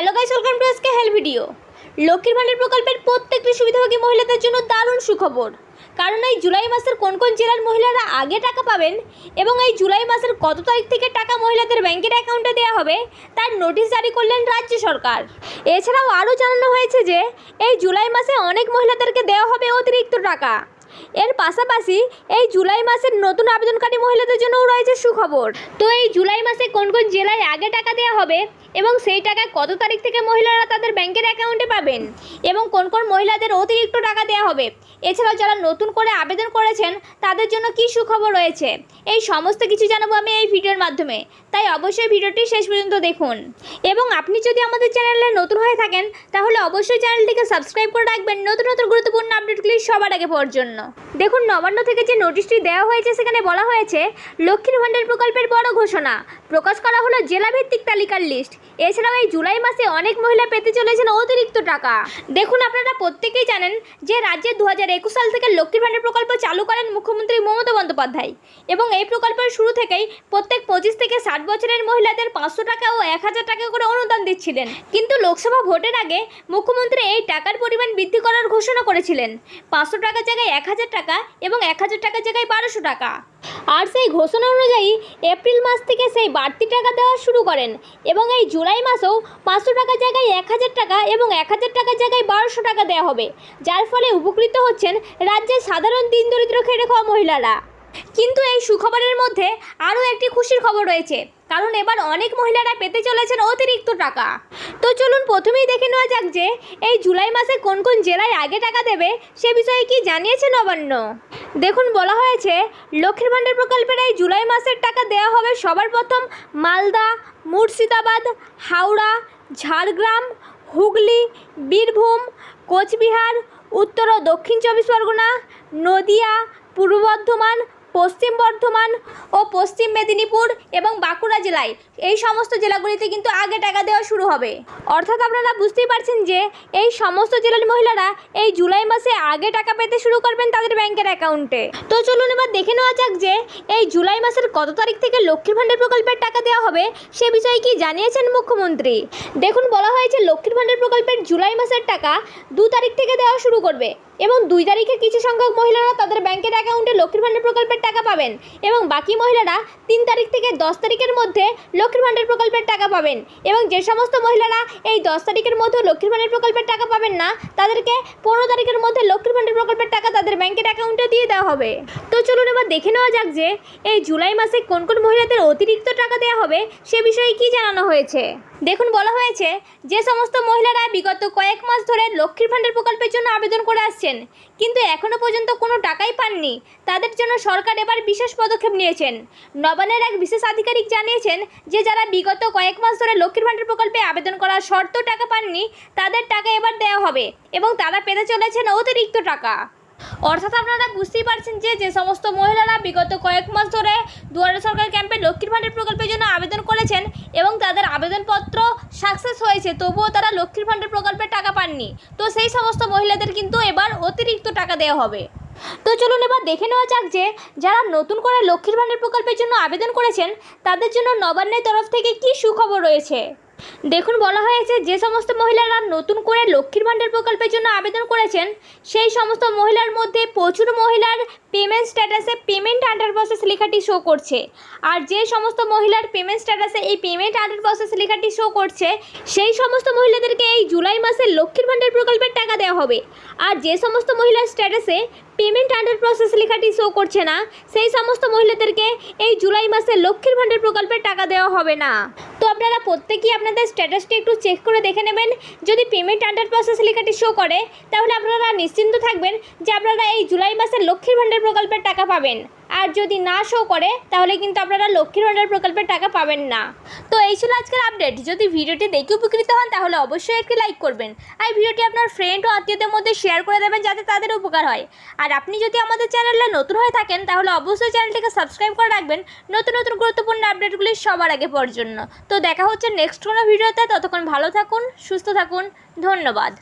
Hello guys, welcome to আজকে help video. লক্ষ্মীর ভান্ডার প্রকল্পের প্রত্যেকটি সুবিধাভোগী মহিলাদের জন্য দারুণ সুখবর। কারণ এই জুলাই মাসের কোন কোন জেলার মহিলারা আগে টাকা পাবেন এবং এই জুলাই মাসের কত তারিখ থেকে টাকা মহিলাদের ব্যাংকের অ্যাকাউন্টে দেওয়া হবে তার নোটিশ জারি করলেন রাজ্য সরকার। এছাড়াও আরও জানানো হয়েছে যে এই জুলাই মাসে অনেক মহিলাদেরকে দেওয়া হবে অতিরিক্ত টাকা। এর পাশাপাশি এই জুলাই মাসের নতুন আবেদনকারী মহিলাদের জন্যও রয়েছে সুখবর। তো এই জুলাই মাসে কোন কোন জেলায় আগে টাকা দেওয়া হবে এবং সেই টাকা কত তারিখ থেকে মহিলারা তাদের ব্যাংকের অ্যাকাউন্টে পাবেন এবং কোন কোন মহিলাদের অতিরিক্ত টাকা দেওয়া হবে, এছাড়াও যারা নতুন করে আবেদন করেছেন তাদের জন্য কী সুখবর রয়েছে, এই সমস্ত কিছু জানাবো আমি এই ভিডিওর মাধ্যমে। তাই অবশ্যই ভিডিওটি শেষ পর্যন্ত দেখুন এবং আপনি যদি আমাদের চ্যানেলে নতুন হয়ে থাকেন তাহলে অবশ্যই চ্যানেলটিকে সাবস্ক্রাইব করে রাখবেন নতুন নতুন গুরুত্বপূর্ণ আপডেটগুলি সবার আগে পাওয়ার জন্য। দেখুন, নবান্ন থেকে যে নোটিশটি দেওয়া হয়েছে সেখানে বলা হয়েছে লক্ষ্মীর ভান্ডার প্রকল্পের বড় ঘোষণা, প্রকাশ করা হলো জেলাভিত্তিক তালিকার লিস্ট। এছাড়াও এই জুলাই মাসে অনেক মহিলা পেতে চলেছেন অতিরিক্ত টাকা। দেখুন, আপনারা প্রত্যেকেই জানেন যে রাজ্যে 2021 সাল থেকে লক্ষ্মীর ভান্ডার প্রকল্প চালু করেন মুখ্যমন্ত্রী মমতা বন্দ্যোপাধ্যায় এবং এই প্রকল্পের শুরু থেকেই প্রত্যেক 25 থেকে 60 বছরের মহিলাদের 500 টাকা ও 1000 টাকা করে অনুদান দিচ্ছিলেন। কিন্তু লোকসভা ভোটের আগে মুখ্যমন্ত্রী এই টাকার পরিমাণ বৃদ্ধি করার ঘোষণা করেছিলেন, 500 টাকার জায়গায় 1000 টাকা এবং 1000 টাকার জায়গায় 1200 টাকা। আর সেই ঘোষণা অনুযায়ী এপ্রিল মাস থেকে সেই বাড়তি টাকা দেওয়া শুরু করেন এবং এই জুলাই মাসেও 500 টাকার জায়গায় 1000 টাকা এবং 1000 টাকার জায়গায় 1200 টাকা দেওয়া হবে, যার ফলে উপকৃত হচ্ছেন রাজ্যের সাধারণ দিন দরিদ্র খেটে খাওয়া মহিলারা। কিন্তু এই সুখবরের মধ্যে আরও একটি খুশির খবর রয়েছে, কারণ এবার অনেক মহিলারা পেতে চলেছেন অতিরিক্ত টাকা। তো চলুন প্রথমেই দেখে নেওয়া যাক যে এই জুলাই মাসে কোন কোন জেলায় আগে টাকা দেবে সে বিষয়ে কি জানিয়েছে নবান্ন। দেখুন, বলা হয়েছে লক্ষ্মীর ভান্ডার প্রকল্পের এই জুলাই মাসের টাকা দেওয়া হবে সবার প্রথম মালদা, মুর্শিদাবাদ, হাওড়া, ঝাড়গ্রাম, হুগলি, বীরভূম, কোচবিহার, উত্তর ও দক্ষিণ 24 পরগনা, নদিয়া, পূর্ব বর্ধমান, পশ্চিম বর্ধমান ও পশ্চিম মেদিনীপুর এবং বাঁকুড়া জেলায়। এই সমস্ত জেলাগুলিতে কিন্তু আগে টাকা দেওয়া শুরু হবে। অর্থাৎ আপনারা বুঝতেই পারছেন যে এই সমস্ত জেলার মহিলারা এই জুলাই মাসে আগে টাকা পেতে শুরু করবেন তাদের ব্যাংকের অ্যাকাউন্টে। তো চলুন এবার দেখে নেওয়া যাক যে এই জুলাই মাসের কত তারিখ থেকে লক্ষ্মীর ভান্ডার প্রকল্পের টাকা দেওয়া হবে সে বিষয়ে কি জানিয়েছেন মুখ্যমন্ত্রী। দেখুন, বলা হয়েছে লক্ষ্মীর ভান্ডার প্রকল্পের জুলাই মাসের টাকা 2 তারিখ থেকে দেওয়া শুরু করবে এবং 2 তারিখে কিছু সংখ্যক মহিলারা তাদের ব্যাংকের অ্যাকাউন্টে লক্ষ্মীর ভান্ডার প্রকল্পের টাকা পাবেন এবং বাকি মহিলারা 3 তারিখ থেকে 10 তারিখের মধ্যে লক্ষ্মীর ভান্ডার প্রকল্পের টাকা পাবেন এবং যে সমস্ত মহিলারা এই 10 তারিখের মধ্যে লক্ষ্মীর ভান্ডার প্রকল্পের টাকা পাবেন না তাদেরকে 15 তারিখের মধ্যে লক্ষ্মীর ভান্ডার প্রকল্পের টাকা তাদের ব্যাংকের অ্যাকাউন্টে দিয়ে দেওয়া হবে। তো চলুন এবার দেখে নেওয়া যাক যে এই জুলাই মাসে কোন কোন মহিলাদের অতিরিক্ত টাকা দেওয়া হবে সে বিষয়ে কি জানানো হয়েছে। দেখুন, বলা হয়েছে যে সমস্ত মহিলারা বিগত কয়েক মাস ধরে লক্ষ্মীর ভান্ডার প্রকল্পের জন্য আবেদন করে আসছেন কিন্তু এখনও পর্যন্ত কোনো টাকাই পাননি, তাদের জন্য সরকার এবার বিশেষ পদক্ষেপ নিয়েছেন। নবান্নের এক বিশেষ আধিকারিক জানিয়েছেন যে যারা বিগত কয়েক মাস ধরে লক্ষ্মীর ভান্ডার প্রকল্পে আবেদন করার শর্ত টাকা পাননি তাদের টাকা এবার দেওয়া হবে এবং তারা পেতে চলেছেন অতিরিক্ত টাকা। অর্থাৎ আপনারা বুঝতেই পারছেন যে সমস্ত মহিলারা বিগত কয়েক মাস ধরে দুয়ারে সরকার ক্যাম্পে লক্ষ্মীর ভান্ডার প্রকল্পের জন্য আবেদন করেছেন এবং তাদের আবেদনপত্র সাকসেস হয়েছে তবুও তারা লক্ষ্মীর ভান্ডার প্রকল্পের টাকা পাননি, তো সেই সমস্ত মহিলাদের কিন্তু এবার অতিরিক্ত টাকা দেওয়া হবে। তো চলুন এবার দেখে নেওয়া যাক যে যারা নতুন করে লক্ষ্মীর ভান্ডার প্রকল্পের জন্য আবেদন করেছেন তাদের জন্য নবান্নের তরফ থেকে কী সুখবর রয়েছে। দেখুন, বলা হয়েছে যে সমস্ত মহিলারা নতুন করে লক্ষ্মীর ভান্ডার প্রকল্পের জন্য আবেদন করেছেন সেই সমস্ত মহিলার মধ্যে প্রচুর মহিলার পেমেন্ট স্ট্যাটাসে পেমেন্ট আন্ডার প্রসেস লেখাটি শো করছে। আর যে সমস্ত মহিলার পেমেন্ট স্ট্যাটাসে এই পেমেন্ট আন্ডার প্রসেস লেখাটি শো করছে সেই সমস্ত মহিলাদেরকে এই জুলাই মাসে লক্ষ্মীর ভান্ডার প্রকল্পের টাকা দেওয়া হবে। আর যে সমস্ত মহিলার স্ট্যাটাসে পেমেন্ট আন্ডার প্রসেস লেখাটি শো করছে না সেই সমস্ত মহিলাদেরকে এই জুলাই মাসে লক্ষ্মীর ভান্ডার প্রকল্পের টাকা দেওয়া হবে না। তো আপনারা প্রত্যেকেই আপনাদের স্ট্যাটাসটি একটু চেক করে দেখে নেবেন, যদি পেমেন্ট আন্ডার প্রসেস লেখাটি শো করে তাহলে আপনারা নিশ্চিন্ত থাকবেন যে আপনারা এই জুলাই মাসে লক্ষ্মীর ভান্ডার প্রকল্পের টাকা পাবেন। আর যদি না শো করে তাহলে কিন্তু আপনারা লক্ষ্মীর ভান্ডার প্রকল্পের টাকা পাবেন না। তো এই ছিল আজকের আপডেট। যদি ভিডিওটি দেখে উপকৃত হন তাহলে অবশ্যই একটি লাইক করবেন আর ভিডিওটি আপনার ফ্রেন্ড ও আত্মীয়দের মধ্যে শেয়ার করে দেবেন যাতে তাদের উপকার হয়। আর আপনি যদি আমাদের চ্যানেলে নতুন হয়ে থাকেন তাহলে অবশ্যই চ্যানেলটিকে সাবস্ক্রাইব করে রাখবেন নতুন নতুন গুরুত্বপূর্ণ আপডেটগুলি সবার আগে পাওয়ার জন্য। তো দেখা হচ্ছে নেক্সট কোনো ভিডিওতে, ততক্ষণ ভালো থাকুন, সুস্থ থাকুন, ধন্যবাদ।